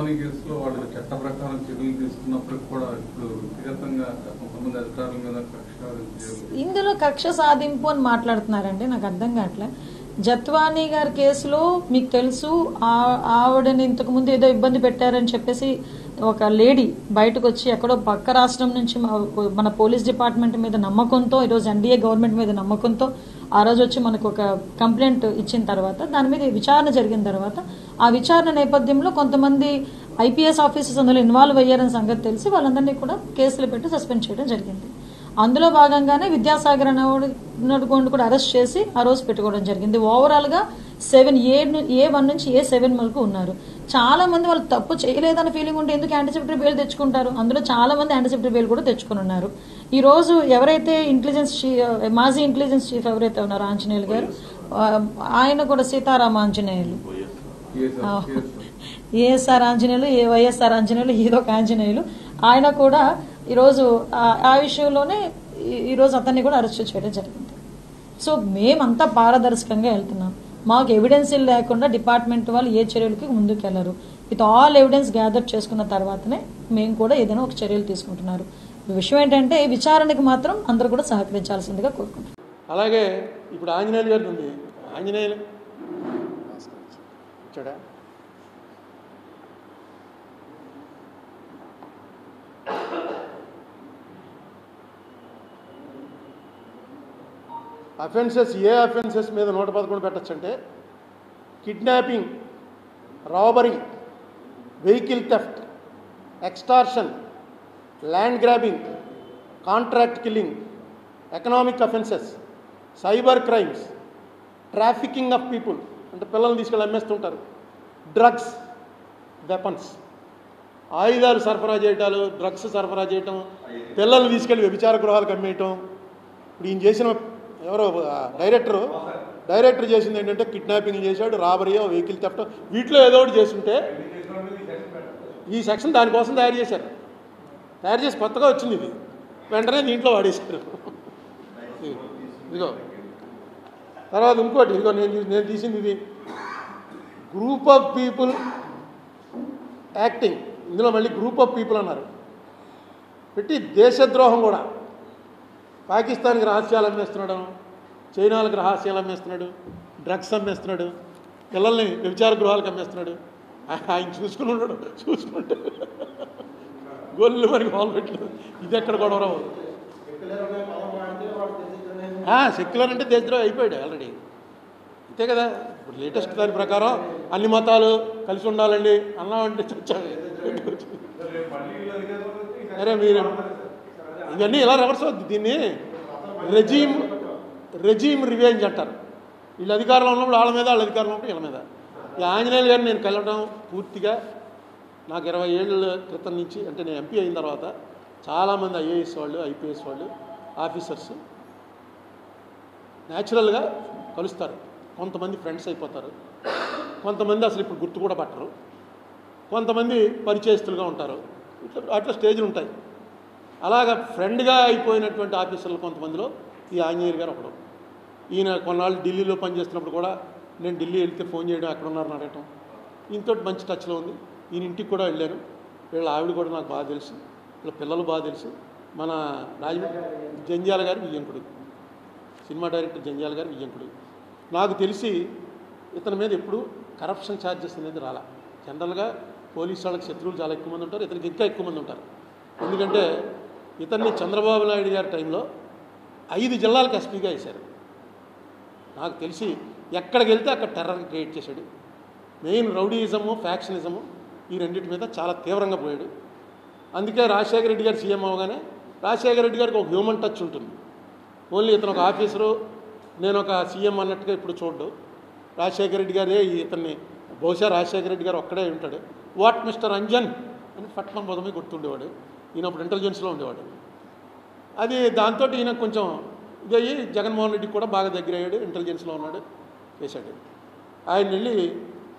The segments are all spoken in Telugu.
జత్వానీ కేసులో వాళ్ళు చట్ట ప్రకారం చర్యలు తీసుకున్నప్పుడు కూడా ఇప్పుడు వ్యక్తిగతంగా కొంతమంది అధికారుల మీద ఇందులో కక్ష సాధింపు అని మాట్లాడుతున్నారండి. నాకు అర్థం కావట్లే. జత్వానీ గారి కేసులో మీకు తెలుసు, ఆవిడని ఇంతకుముందు ఏదో ఇబ్బంది పెట్టారని చెప్పేసి ఒక లేడీ బయటకు వచ్చి ఎక్కడో పక్క రాష్ట్రం నుంచి మన పోలీస్ డిపార్ట్మెంట్ మీద నమ్మకంతో, ఈరోజు ఎన్డీఏ గవర్నమెంట్ మీద నమ్మకంతో ఆ రోజు వచ్చి మనకు ఒక కంప్లైంట్ ఇచ్చిన తర్వాత దాని మీద విచారణ జరిగిన తర్వాత ఆ విచారణ నేపథ్యంలో కొంతమంది ఐపీఎస్ ఆఫీసర్స్ అందులో ఇన్వాల్వ్ అయ్యారని సంగతి తెలిసి వాళ్ళందరినీ కూడా కేసులు పెట్టి సస్పెండ్ చేయడం జరిగింది. అందులో భాగంగానే విద్యాసాగర్ అన్నటువంటి కూడా అరెస్ట్ చేసి ఆ రోజు పెట్టుకోవడం జరిగింది. ఓవరాల్ గా 7A1 నుంచి A7 వరకు ఉన్నారు. చాలా మంది వాళ్ళు తప్పు చేయలేదన్న ఫీలింగ్ ఉంటే ఎందుకు యాంటిసిపేటరీ బెయిల్ తెచ్చుకుంటారు? అందులో చాలా మంది యాంటిసిపేటరీ బెయిల్ కూడా తెచ్చుకుని ఉన్నారు. ఈ రోజు ఎవరైతే మాజీ ఇంటెలిజెన్స్ చీఫ్ ఎవరైతే ఉన్నారో ఆంజనేయులు గారు, ఆయన కూడా సీతారామ ఆంజనేయులు, ఏఎస్ఆర్ ఆంజనేయులు, వైఎస్ఆర్ ఆంజనేయులు, ఏదో ఒక ఆంజనేయులు, ఆయన కూడా ఈరోజు ఆ విషయంలోనే ఈరోజు అతన్ని కూడా అరెస్ట్ చేయడం జరిగింది. సో మేమంతా పారదర్శకంగా వెళ్తున్నాం. మాకు ఎవిడెన్స్ లేకుండా డిపార్ట్మెంట్ వాళ్ళు ఏ చర్యలకి ముందుకు వెళ్లరు. విత్ ఆల్ ఎవిడెన్స్ గ్యాదర్ చేసుకున్న తర్వాతనే మేము కూడా ఏదైనా ఒక చర్యలు తీసుకుంటున్నారు. విషయం ఏంటంటే విచారణకి మాత్రం అందరూ కూడా సహకరించాల్సిందిగా కోరుకుంటున్నాం. అలాగే ఇప్పుడు ఆంజనేయులు గారు ఉంది, ఆంజనేయులు చూడ అఫెన్సెస్, ఏ అఫెన్సెస్ మీద 111 పెట్టచ్చంటే kidnapping, robbery, vehicle theft, extortion, land grabbing, contract killing, economic offences, cyber crimes, trafficking of people అంటే పిల్లల్ని తీసుకెళ్ళి అమ్మేస్తుంటారు, డ్రగ్స్, వెపన్స్, ఆయుధాలు సరఫరా చేయటాలు, డ్రగ్స్ సరఫరా చేయటం, పిల్లల్ని తీసుకెళ్ళి వ్యభిచార గృహాలకు అమ్మేయటం. ఇప్పుడు ఈయన చేసిన ఎవరో డైరెక్టర్ చేసింది ఏంటంటే కిడ్నాపింగ్ చేశాడు, రాబరీయో, వెహికల్ థెఫ్ట్, వీటిలో ఏదో ఒకటి చేస్తుంటే ఈ సెక్షన్ దానికోసం తయారు చేసి కొత్తగా వచ్చింది. ఇది వెంటనే దీంట్లో వాడేశారు. ఇదిగో తర్వాత ఇంకోటి, ఇదిగో నేను తీసింది ఇది గ్రూప్ ఆఫ్ పీపుల్ యాక్టింగ్. ఇందులో మళ్ళీ గ్రూప్ ఆఫ్ పీపుల్ అన్నారు పెట్టి దేశద్రోహం కూడా. పాకిస్తాన్కి రహస్యాలు అమ్మేస్తున్నాడు, చైనాలకు రహస్యాలు అమ్మేస్తున్నాడు, డ్రగ్స్ అమ్మేస్తున్నాడు, పిల్లల్ని వ్యభిచార గృహాలకు అమ్మేస్తున్నాడు. ఆయన చూసుకుంటే గొల్లు మనకి పాలు పెట్టలేదు. ఇది ఎక్కడ గొడవ రావు. సెక్యులర్ అంటే దేశద్రోహం అయిపోయాడు ఆల్రెడీ, అంతే కదా. ఇప్పుడు లేటెస్ట్ దాని ప్రకారం అన్ని మతాలు కలిసి ఉండాలండి అన్నామంటే చచ్చాడు. అరే మీరు ఇవన్నీ ఇలా రివర్స్ అవుద్ది. దీన్ని రెజీమ్ రివెంజ్ అంటారు. వీళ్ళు అధికారంలో ఉన్నప్పుడు వాళ్ళ మీద, వాళ్ళ అధికారంలో ఉన్నప్పుడు వీళ్ళ మీద. ఈ ఆంజనేయులు గారిని నేను కలవడం పూర్తిగా నాకు 20 ఏళ్ళ క్రితం నుంచి, అంటే నేను ఎంపీ అయిన తర్వాత చాలామంది ఐఏఎస్ వాళ్ళు, ఐపీఎస్ వాళ్ళు, ఆఫీసర్స్ న్యాచురల్గా కలుస్తారు. కొంతమంది ఫ్రెండ్స్ అయిపోతారు, కొంతమంది అసలు ఇప్పుడు గుర్తు కూడా పట్టరు, కొంతమంది పరిచయస్తులుగా ఉంటారు. అట్లా స్టేజ్లు ఉంటాయి. అలాగా ఫ్రెండ్గా అయిపోయినటువంటి ఆఫీసర్లు కొంతమందిలో ఈ ఆంజనేయులు గారు ఒకడు. ఈయన కొన్నాళ్ళు ఢిల్లీలో పనిచేస్తున్నప్పుడు కూడా నేను ఢిల్లీ వెళ్తే ఫోన్ చేయడం, ఎక్కడ ఉన్నారని అడగటం. ఈయనతో మంచి టచ్లో ఉంది. ఈయన ఇంటికి కూడా వెళ్ళాను. వీళ్ళ ఆవిడ కూడా నాకు బాగా తెలుసు, వీళ్ళ పిల్లలు బాగా తెలుసు. మన జంధ్యాల గారి వియ్యంకుడు, సినిమా డైరెక్టర్ జంధ్యాల గారి వియ్యంకుడు. నాకు తెలిసి ఇతని మీద ఎప్పుడు కరప్షన్ ఛార్జెస్ అనేది రాలా. జనరల్గా పోలీసు వాళ్ళకి శత్రువులు చాలా ఎక్కువ మంది ఉంటారు, ఇతనికి ఇంకా ఎక్కువ మంది ఉంటారు. ఎందుకంటే ఇతన్ని చంద్రబాబు నాయుడు గారి టైంలో 5 జిల్లాలకు ఎస్పీగా వేశారు. నాకు తెలిసి ఎక్కడికి వెళ్తే అక్కడ టెర్రర్ క్రియేట్ చేశాడు. మెయిన్ రౌడీయిజము, ఫ్యాక్షనిజము ఈ రెండింటి మీద చాలా తీవ్రంగా పోయాడు. అందుకే రాజశేఖర రెడ్డి గారు సీఎం అవగానే రాజశేఖర రెడ్డి గారికి ఒక హ్యూమన్ టచ్ ఉంటుంది. ఓన్లీ ఇతను ఒక ఆఫీసరు, నేను ఒక సీఎం అన్నట్టుగా ఇప్పుడు చూడ్డు. రాజశేఖర రెడ్డి గారే ఇతన్ని, బహుశా రాజశేఖర రెడ్డి గారు ఒక్కడే ఉంటాడు. వాట్ మిస్టర్ అంజన్ అని ఫట్మన్ మొదమే గుర్తుండేవాడు. ఈయన అప్పుడు ఇంటెలిజెన్స్లో ఉండేవాడు. అది దాంతో ఈయన కొంచెం ఇదయ్యి జగన్మోహన్ రెడ్డికి కూడా బాగా దగ్గర అయ్యాడు, ఇంటెలిజెన్స్లో ఉన్నాడు, చేశాడు. ఆయన వెళ్ళి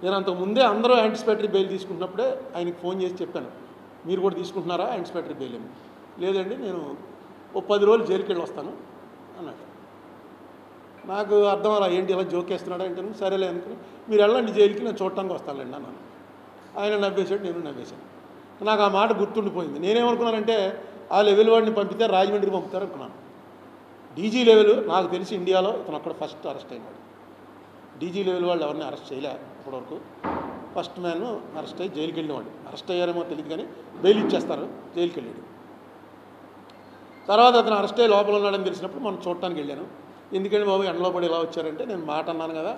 నేను అంతకుముందే అందరూ యాంటిసిపేటరీ బెయిల్ తీసుకుంటున్నప్పుడే ఆయనకి ఫోన్ చేసి చెప్పాను, మీరు కూడా తీసుకుంటున్నారా యాంటిసిపేటరీ బెయిల్ అని. లేదండి నేను ఓ 10 రోజులు జైలుకి వెళ్ళి వస్తాను అన్నాడు. నాకు అర్థం అలా ఏంటి ఇలా జోకేస్తున్నాడు అంటే సరేలే అనుకుని మీరు వెళ్ళండి జైలుకి, నేను చూడటానికి వస్తానులేండి అన్నాను. ఆయన నవ్వేశాడు, నేను నవ్వేశాను. నాకు ఆ మాట గుర్తుండిపోయింది. నేనేమనుకున్నానంటే ఆ లెవెల్ వాడిని పంపితే రాజమండ్రికి పంపుతారు అనుకున్నాను. డీజీ లెవెల్ నాకు తెలిసి ఇండియాలో ఇతను అక్కడ ఫస్ట్ అరెస్ట్ అయినాడు. డీజీ లెవెల్ వాళ్ళు ఎవరిని అరెస్ట్ చేయలే ఇప్పటివరకు. ఫస్ట్ మ్యాన్ అరెస్ట్ అయ్యి జైలుకి వెళ్ళినవాడు. అరెస్ట్ అయ్యారేమో తెలియదు కానీ బెయిల్ ఇచ్చేస్తారు, జైలుకి వెళ్ళాడు. తర్వాత అతను అరెస్ట్ అయ్యి లోపల ఉన్నాడని తెలిసినప్పుడు మనం చూడటానికి వెళ్ళాను. ఎందుకంటే బాబు ఎండలో పడి ఎలా వచ్చారంటే నేను మాట అన్నాను కదా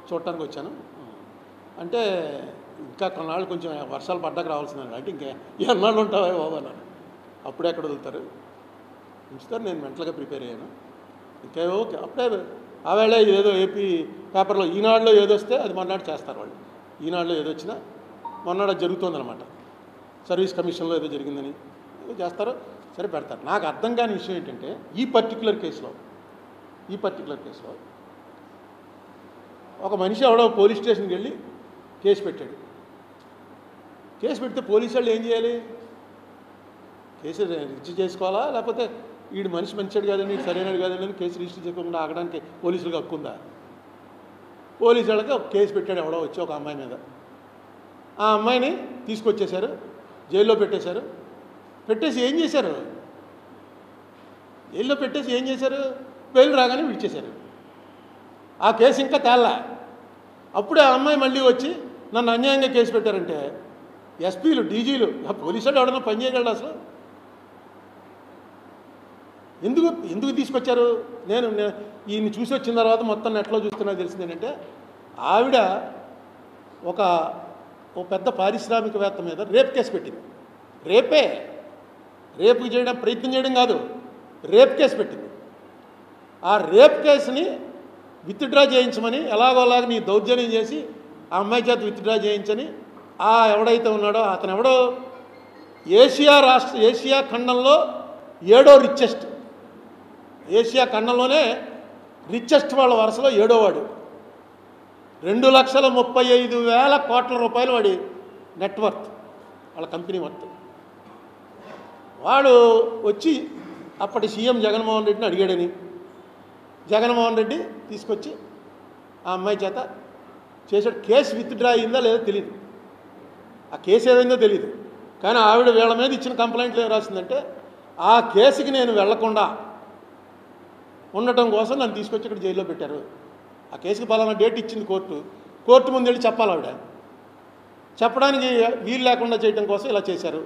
చూడటానికి వచ్చాను అంటే ఇంకా కొన్నాళ్ళు కొంచెం వర్షాలు పడ్డాక రావాల్సిందని అంటే ఇంకా ఎన్నాళ్ళు ఉంటావా బాబు అన్నాను. అప్పుడే ఎక్కడ వదులుతారు ఉంచుతారు. నేను మెంటల్గా ప్రిపేర్ అయ్యాను. ఇంకా ఓకే అప్పుడే ఆవేళ ఏదో ఏపీ పేపర్లో ఈనాడులో ఏదో వస్తే అది మొన్నటి చేస్తారు వాళ్ళు. ఈనాడులో ఏదో వచ్చినా మొన్నటి అది జరుగుతుందన్నమాట. సర్వీస్ కమిషన్లో ఏదో జరిగిందని ఏదో చేస్తారో సరే పెడతారు. నాకు అర్థం కాని విషయం ఏంటంటే ఈ పర్టికులర్ కేసులో ఒక మనిషి ఎవడో పోలీస్ స్టేషన్కి వెళ్ళి కేసు పెట్టాడు. కేసు పెడితే పోలీసు వాళ్ళు ఏం చేయాలి? కేసు రిజిస్టర్ చేసుకోవాలా? లేకపోతే వీడు మనిషి మంచివాడు కాదండి, వీడు సరైనడు కాదండి అని కేసు రిజిస్టర్ చేసుకోకుండా ఆగడానికి పోలీసులకు హక్కు ఉందా? పోలీసు వాళ్ళకి ఒక కేసు పెట్టాడు ఎవడో వచ్చి ఒక అమ్మాయి మీద. ఆ అమ్మాయిని తీసుకొచ్చేశారు, జైల్లో పెట్టేశారు. పెట్టేసి ఏం చేశారు? జైల్లో పెట్టేసి ఏం చేశారు? బెయిల్ రాగానే విడిచేశారు. ఆ కేసు ఇంకా తేల్లా. అప్పుడే ఆ అమ్మాయి మళ్ళీ వచ్చి నన్ను అన్యాయంగా కేసు పెట్టారంటే ఎస్పీలు, డీజీలు, పోలీసు వాళ్ళు ఎవడన్నా పని చేయగలడు అసలు? ఎందుకు తీసుకొచ్చారు? నేను ఈయన చూసి వచ్చిన తర్వాత మొత్తం నెట్లో చూస్తున్నా తెలిసింది ఏంటంటే ఆవిడ ఒక పెద్ద పారిశ్రామికవేత్త మీద రేప్ కేసు పెట్టింది. రేపు చేయడం ప్రయత్నం చేయడం కాదు, రేప్ కేసు పెట్టింది. ఆ రేప్ కేసుని విత్డ్రా చేయించమని ఎలాగోలాగా నీ దౌర్జన్యం చేసి ఆ అమ్మాయి చేత విత్డ్రా చేయించని ఆ ఎవడైతే ఉన్నాడో అతను ఎవడో ఏషియా ఖండంలో 7వ రిచెస్ట్, ఏషియా ఖండంలోనే రిచెస్ట్ వాళ్ళ వరుసలో 7వ వాడు. 2,35,000 కోట్ల రూపాయలు వాడి నెట్వర్త్, వాళ్ళ కంపెనీ వర్త్. వాడు వచ్చి అప్పటి సీఎం జగన్మోహన్ రెడ్డిని అడిగాడని జగన్మోహన్ రెడ్డి తీసుకొచ్చి ఆ అమ్మాయి చేత చేసాడు. కేసు విత్డ్రా అయిందా లేదో తెలియదు, ఆ కేసు ఏదైందో తెలియదు. కానీ ఆవిడ వీళ్ళ మీద ఇచ్చిన కంప్లైంట్లు ఏం రాసిందంటే ఆ కేసుకి నేను వెళ్లకుండా ఉండటం కోసం నన్ను తీసుకొచ్చి ఇక్కడ జైల్లో పెట్టారు. ఆ కేసుకి పలానా డేట్ ఇచ్చింది కోర్టు ముందు వెళ్ళి చెప్పాలి. ఆవిడ చెప్పడానికి వీలు లేకుండా చేయడం కోసం ఇలా చేశారు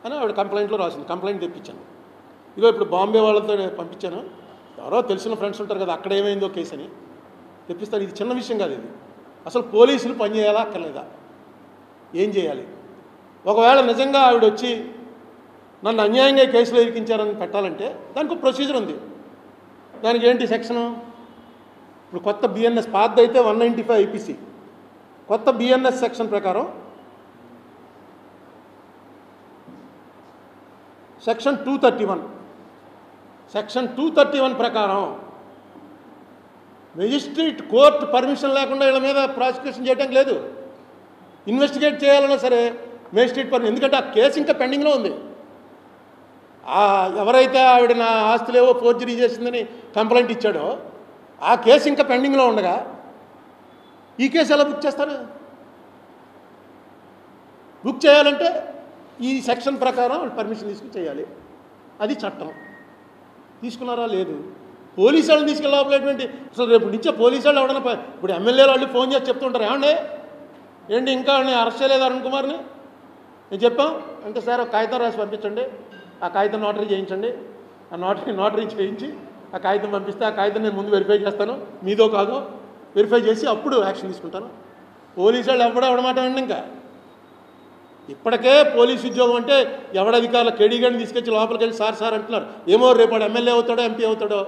అని ఆవిడ కంప్లైంట్లో రాసింది. కంప్లైంట్ తెప్పించాను. ఇగో ఇప్పుడు బాంబే వాళ్ళతో పంపించాను, ఎవరో తెలిసిన ఫ్రెండ్స్ ఉంటారు కదా, అక్కడ ఏమైందో కేసు అని తెప్పిస్తాను. ఇది చిన్న విషయం కాదు. ఇది అసలు పోలీసులు పని చేయాలా అక్కర్లేదా? ఏం చేయాలి? ఒకవేళ నిజంగా ఆవిడ వచ్చి నన్ను అన్యాయంగా కేసులో ఇరికించారని పెట్టాలంటే దానికి ఒక ప్రొసీజర్ ఉంది. దానికి ఏంటి సెక్షను? ఇప్పుడు కొత్త బిఎన్ఎస్ పాత అయితే 195 ఐపీసీ, కొత్త బిఎన్ఎస్ సెక్షన్ ప్రకారం సెక్షన్ 231 ప్రకారం మెజిస్ట్రేట్ కోర్టు పర్మిషన్ లేకుండా వీళ్ళ మీద ప్రాసిక్యూషన్ చేయడానికి లేదు. ఇన్వెస్టిగేట్ చేయాలన్నా సరే మెజిస్ట్రేట్ పర్మిషన్, ఎందుకంటే ఆ కేసు ఇంకా పెండింగ్లో ఉంది. ఎవరైతే ఆవిడ నా ఆస్తులేవో ఫోర్జరీ చేసిందని కంప్లైంట్ ఇచ్చాడో ఆ కేసు ఇంకా పెండింగ్లో ఉండగా ఈ కేసు ఎలా బుక్ చేస్తారు? బుక్ చేయాలంటే ఈ సెక్షన్ ప్రకారం పర్మిషన్ తీసుకుని చేయాలి. అది చట్టం. తీసుకున్నారా? లేదు. పోలీసు వాళ్ళని తీసుకెళ్ళేటువంటి అసలు రేపు నుంచే పోలీసు వాళ్ళు ఎవడన్నా ఇప్పుడు ఎమ్మెల్యేలు వాళ్ళు ఫోన్ చేసి చెప్తుంటారు, ఏంటి ఇంకా అరెస్ట్ చేయలేదు అరుణ్ కుమార్ని? నేను చెప్పాం అంటే సార్ ఒక కాగితం రాసి పంపించండి, ఆ కాగితం నోటరీ చేయించండి, ఆ నోటరీ చేయించి ఆ కాగితం పంపిస్తే ఆ కాగితం నేను ముందు వెరిఫై చేస్తాను, మీదో కాదో వెరిఫై చేసి అప్పుడు యాక్షన్ తీసుకుంటాను. పోలీసు వాళ్ళు ఎవడమాట అండి. ఇంకా ఇప్పటికే పోలీసు ఉద్యోగం అంటే ఎవడధికారులు కేడీగాడిని తీసుకొచ్చి లోపలికి వెళ్ళి సార్ అంటున్నారు. ఏమో రేపు ఎమ్మెల్యే అవుతాడో ఎంపీ అవుతాడో